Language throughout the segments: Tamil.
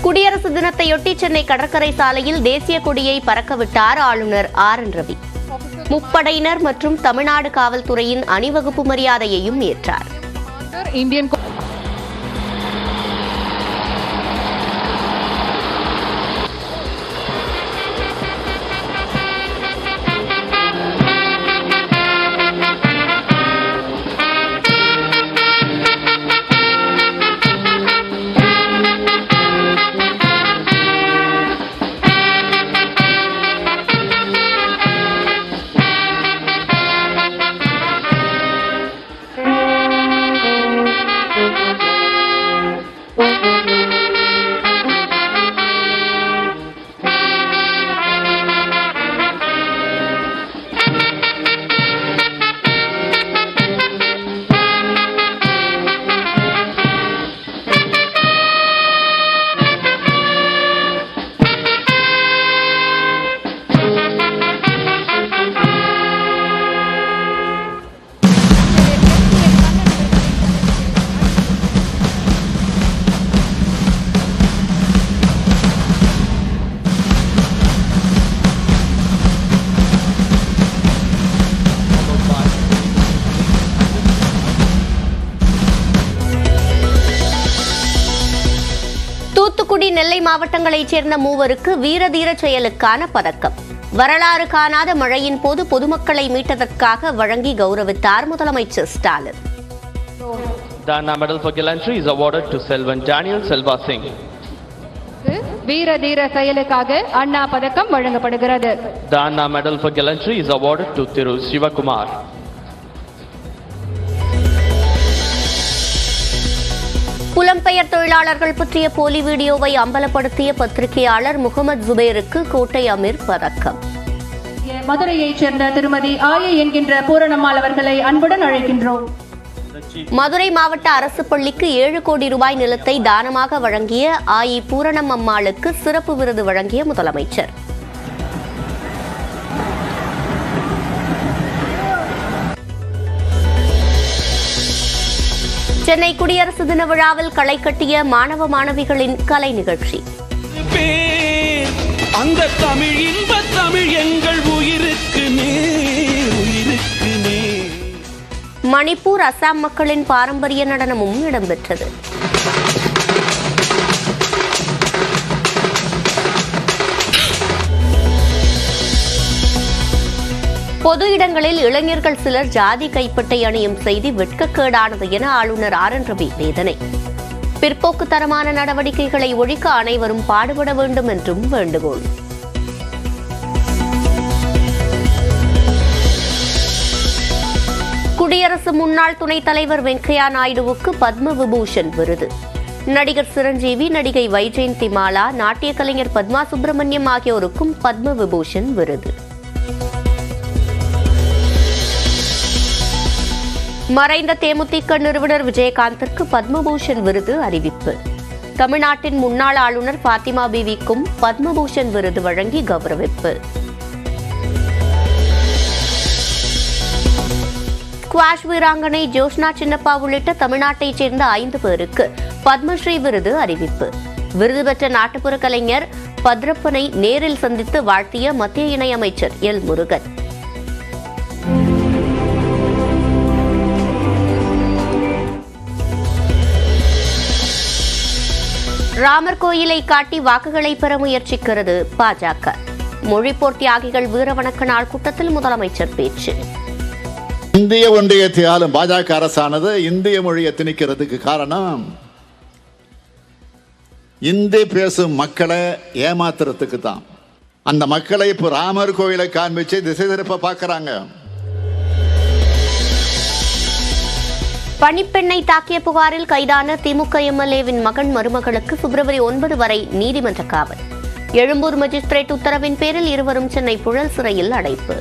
குடியரசு தினத்தையொட்டி சென்னை கடற்கரை சாலையில் தேசிய கொடியை பறக்கவிட்டார் ஆளுநர் ஆர்.என். ரவி. முப்படையினர் மற்றும் தமிழ்நாடு காவல்துறையின் அணிவகுப்பு மரியாதையையும் ஏற்றார். தூத்துக்குடி, நெல்லை மாவட்டங்களைச் சேர்ந்த மூவருக்கு வீரதீர செயலுக்கான பதக்கம். வரலாறு காணாத மழையின் போது பொதுமக்களை மீட்டதற்காக வழங்கி கௌரவித்தார் முதலமைச்சர் Stalin. The Anna Medal for Gallantry is awarded to Selvan Daniel Selva Singh. வீரதீர செயலுக்காக அண்ணா பதக்கம் வழங்கப்படுகிறது. The Anna Medal for Gallantry is awarded to Thiru Sivakumar. புலம்பெயர் தொழிலாளர்கள் பற்றிய போலி வீடியோவை அம்பலப்படுத்திய பத்திரிகையாளர் முகமது ஜுபேருக்கு கோட்டை அமீர் பதக்கம். மதுரையைச் சேர்ந்த திருமதி ஆயை என்கின்ற பூரணம்மாள் அவர்களை அன்புடன் அழைக்கின்றோம். மதுரை மாவட்ட அரசு பள்ளிக்கு 7 கோடி ரூபாய் நிலத்தை தானமாக வழங்கிய ஆயி பூரணம் அம்மாளுக்கு சிறப்பு விருது வழங்கிய முதலமைச்சர். சென்னை குடியரசு தின விழாவில் களை கட்டிய மாணவ மாணவிகளின் கலை நிகழ்ச்சி. அந்த தமிழ் இன்ப தமிழ் எங்கள் உயிருக்கு மணிப்பூர், அசாம் மக்களின் பாரம்பரிய நடனமும் இடம்பெற்றது. பொது இடங்களில் இளைஞர்கள் சிலர் ஜாதி கைப்பட்டை அணியும் செய்தி வெட்கக்கேடானது என ஆளுநர் ஆர்.என். ரவி வேதனை. பிற்போக்குத்தனமான நடவடிக்கைகளை ஒழிக்க அனைவரும் பாடுபட வேண்டும் என்றும் வேண்டுகோள். குடியரசு முன்னாள் துணைத் தலைவர் வெங்கையா நாயுடுவுக்கு பத்ம விபூஷன் விருது. நடிகர் சிரஞ்சீவி, நடிகை வைஜெயந்தி மாலா, நாட்டிய கலைஞர் பத்மா சுப்பிரமணியம் ஆகியோருக்கும் பத்ம விபூஷன் விருது. மறைந்த தேமுதிக நிறுவனர் விஜயகாந்திற்கு பத்மபூஷன் விருது அறிவிப்பு. தமிழ்நாட்டின் முன்னாள் ஆளுநர் பாத்திமா பிவிக்கும் பத்மபூஷன் விருது வழங்கி கௌரவிப்பு. ஸ்குவாஷ் வீராங்கனை ஜோஷ்னா சின்னப்பா உள்ளிட்ட தமிழ்நாட்டைச் சேர்ந்த 5 பேருக்கு பத்மஸ்ரீ விருது அறிவிப்பு. விருது பெற்ற நாட்டுப்புற கலைஞர் பத்ரப்பனை நேரில் சந்தித்து வாழ்த்திய மத்திய இணையமைச்சர் எல். முருகன். ராமர் கோயிலை காட்டி வாக்குகளை பெற முயற்சிக்கிறது பாஜக. மொழிப்போர் தியாகிகள் வீரவணக்க நாள் கூட்டத்தில் முதலமைச்சர் பேச்சு. இந்திய ஒன்றியத்தை ஆளும் பாஜக அரசானது இந்திய மொழியை திணிக்கிறதுக்கு காரணம் இந்தி பேசும் மக்களை ஏமாத்துறதுக்கு தான். அந்த மக்களை இப்போ ராமர் கோயிலை காண்பிச்சு திசை திருப்ப பார்க்கறாங்க. பணிப்பெண்ணை தாக்கிய புகாரில் கைதான திமுக எம்எல்ஏவின் மகன் மருமகளுக்கு பிப்ரவரி 9 வரை நீதிமன்ற காவல். எழும்பூர் மஜிஸ்திரேட் உத்தரவின் பேரில் இருவரும் சென்னை புழல் சிறையில் அடைப்பு.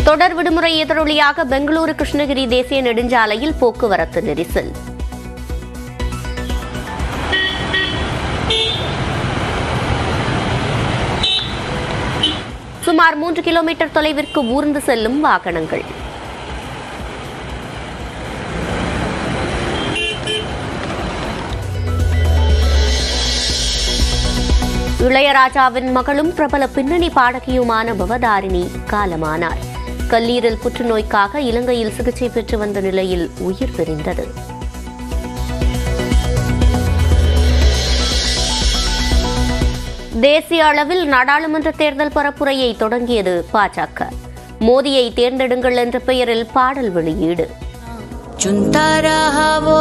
தொடர் விடுமுறை எதிரொலியாக பெங்களூரு கிருஷ்ணகிரி தேசிய நெடுஞ்சாலையில் போக்குவரத்து நெரிசல். சுமார் 3 கிலோமீட்டர் தொலைவிற்கு ஊர்ந்து செல்லும் வாகனங்கள். இளையராஜாவின் மகளும் பிரபல பின்னணி பாடகியுமான பவதாரிணி காலமானார். கல்லீரல் புற்றுநோய்க்காக இலங்கையில் சிகிச்சை பெற்று வந்த நிலையில் உயிர் பிரிந்தது. தேசிய அளவில் நாடாளுமன்ற தேர்தல் பரப்புரையை தொடங்கியது பாஜக. மோடியை தேர்ந்தெடுங்கள் என்ற பெயரில் பாடல் வெளியீடு. चुनता रहा वो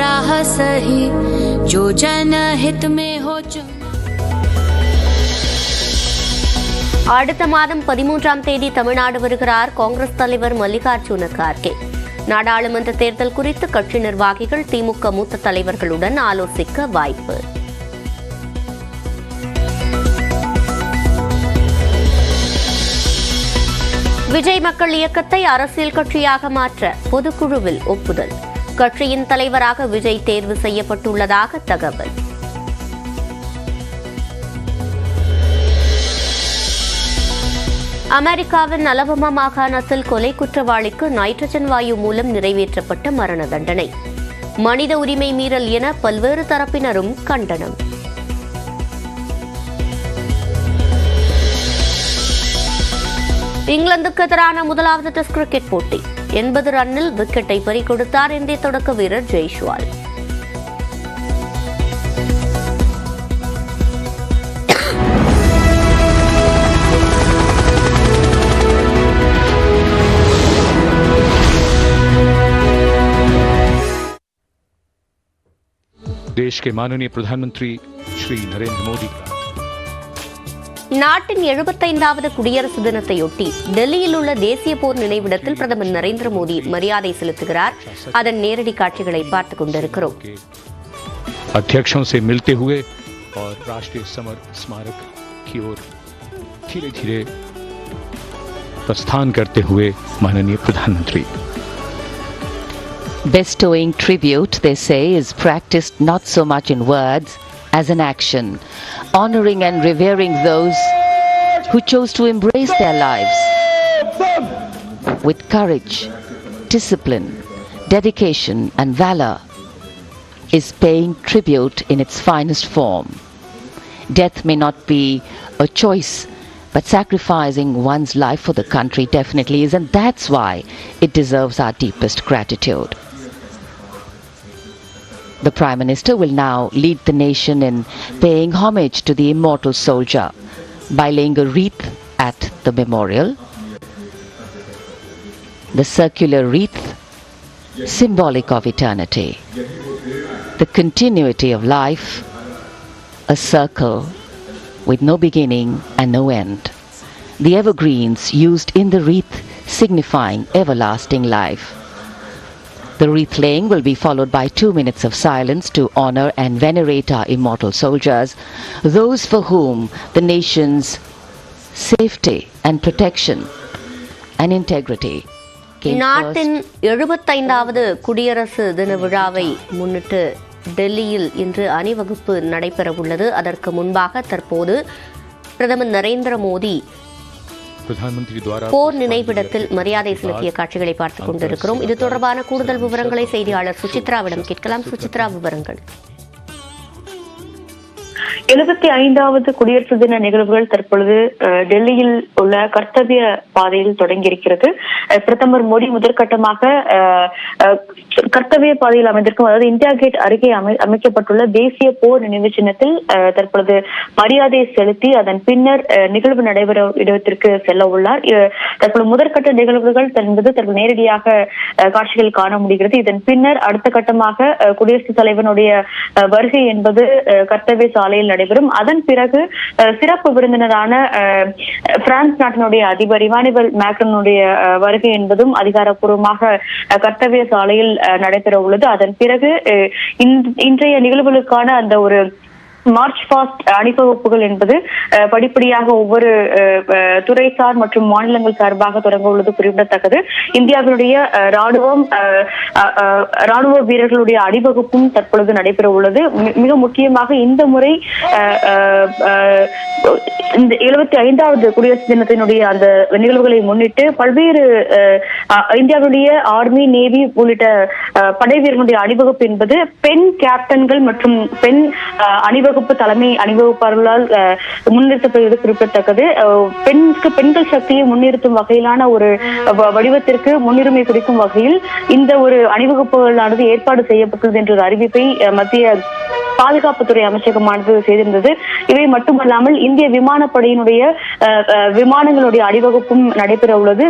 राह सही जो जनहित में हो. அடுத்த மாதம் 13ஆம் தேதி தமிழ்நாடு வருகிறார் காங்கிரஸ் தலைவர் மல்லிகார்ஜுன கார்கே. நாடாளுமன்ற தேர்தல் குறித்து கட்சி நிர்வாகிகள் திமுக மூத்த தலைவர்களுடன் ஆலோசிக்க வாய்ப்பு. விஜய் மக்கள் இயக்கத்தை அரசியல் கட்சியாக மாற்ற பொதுக்குழுவில் ஒப்புதல். கட்சியின் தலைவராக விஜய் தேர்வு செய்யப்பட்டுள்ளதாக தகவல். அமெரிக்காவின் அலபமா மாகாணத்தில் கொலை குற்றவாளிக்கு நைட்ரஜன் வாயு மூலம் நிறைவேற்றப்பட்ட மரண தண்டனை. மனித உரிமை மீறல் என பல்வேறு தரப்பினரும் கண்டனம். இங்கிலாந்துக்கு எதிரான முதலாவது டெஸ்ட் கிரிக்கெட் போட்டி. 80 ரன்னில் விக்கெட்டை பறிகொடுத்தார் இந்திய தொடக்க வீரர் ஜெய்ஷ்வால். देश के माननीय प्रधानमंत्री श्री नरेंद्र मोदी का நாட்டின் 75வது குடியரசு தினத்தையொட்டி டெல்லியில் உள்ள தேசிய போர் நினைவிடத்தில் பிரதமர் நரேந்திர மோடி மரியாதை செலுத்துகிறார். அதன் நேரடி காட்சிகளை பார்த்துக் கொண்டிருக்கிறோம். अध्यक्षों से मिलते हुए और राष्ट्रीय समर स्मारक की ओर धीरे-धीरे प्रस्थान करते हुए माननीय प्रधानमंत्री. Bestowing tribute, they say, is practiced not so much in words as in action, honoring and revering those who chose to embrace their lives with courage, discipline, dedication and valor is paying tribute in its finest form. Death may not be a choice, but sacrificing one's life for the country definitely is, and that's why it deserves our deepest gratitude. The Prime Minister will now lead the nation in paying homage to the immortal soldier by laying a wreath at the memorial. The circular wreath, symbolic of eternity, the continuity of life, a circle with no beginning and no end. The evergreens used in the wreath signifying everlasting life. The wreath laying will be followed by 2 minutes of silence to honor and venerate our immortal soldiers, those for whom the nation's safety and protection and integrity came நாட்டின் first. 75வது குடியரசு தின விழாவை முன்னிட்டு டெல்லியில் இன்று அணிவகுப்பு நடைபெறவுள்ளது. அதற்கு முன்பாக தற்போது பிரதமர் நரேந்திர மோடி प्रधानमंत्री द्वारा போர் நினைவிடத்தில் மரியாதை செலுத்திய காட்சிகளை பார்த்துக் கொண்டிருக்கிறோம். இது தொடர்பான கூடுதல் விவரங்களை செய்தியாளர் சுசித்ராவிடம் கேட்கலாம். சுசித்ரா, விவரங்கள். 75வது குடியரசு தின நிகழ்வுகள் தற்பொழுது டெல்லியில் உள்ள கர்த்தவிய பாதையில் தொடங்கியிருக்கிறது. பிரதமர் மோடி முதற்கட்டமாக கர்த்தவிய பாதையில் அமைந்திருக்கும், அதாவது இந்தியா கேட் அருகே அமைக்கப்பட்டுள்ள தேசிய போர் நினைவு சின்னத்தில் தற்பொழுது மரியாதை செலுத்தி அதன் பின்னர் நிகழ்வு நடைபெற இடத்திற்கு செல்ல உள்ளார். தற்பொழுது முதற்கட்ட நிகழ்வுகள் என்பது தற்போது நேரடியாக காட்சிகள் காண முடிகிறது. இதன் பின்னர் அடுத்த கட்டமாக குடியரசுத் தலைவனுடைய வருகை என்பது கர்த்தவிய சாலையில் நடைபெறும். அதன் பிறகு சிறப்பு விருந்தினரான பிரான்ஸ் நாட்டினுடைய அதிபர் இமானுவேல் மேக்ரானுடைய வருகை என்பதும் அதிகாரப்பூர்வமாக கர்த்தவிய சாலையில் நடைபெற உள்ளது. அதன் பிறகு இன்றைய நிகழ்வுகளுக்கான அந்த ஒரு மார்ச் பாஸ்ட் அணிவகுப்புகள் என்பது படிப்படியாக ஒவ்வொரு துறைசார் மற்றும் மாநிலங்கள் சார்பாக தொடங்க உள்ளது குறிப்பிடத்தக்கது. இந்தியாவினுடைய ராணுவ வீரர்களுடைய அணிவகுப்பும் தற்பொழுது நடைபெற உள்ளது. மிக முக்கியமாக இந்த முறை இந்த 75வது குடியரசு தினத்தினுடைய அந்த நிகழ்வுகளை முன்னிட்டு பல்வேறு இந்தியாவுடைய ஆர்மி, நேவி உள்ளிட்ட படை வீரர்களுடைய அணிவகுப்பு என்பது பெண் கேப்டன்கள் மற்றும் பெண் அணிவகுப்பு தலைமை அணிவகுப்பாளர்களால் முன்னிறுத்தப்படுவது குறிப்பிடத்தக்கது. பெண்கள் சக்தியை முன்னிறுத்தும் வகையிலான ஒரு வடிவத்திற்கு முன்னுரிமை குறிக்கும் வகையில் இந்த ஒரு அணிவகுப்புகளானது ஏற்பாடு செய்யப்பட்டது என்ற ஒரு அறிவிப்பை மத்திய பாதுகாப்புத்துறை அமைச்சகமானது செய்திருந்தது. இவை மட்டுமல்லாமல் இந்திய விமானப்படையினுடைய விமானங்களுடைய அணிவகுப்பும் நடைபெற உள்ளது.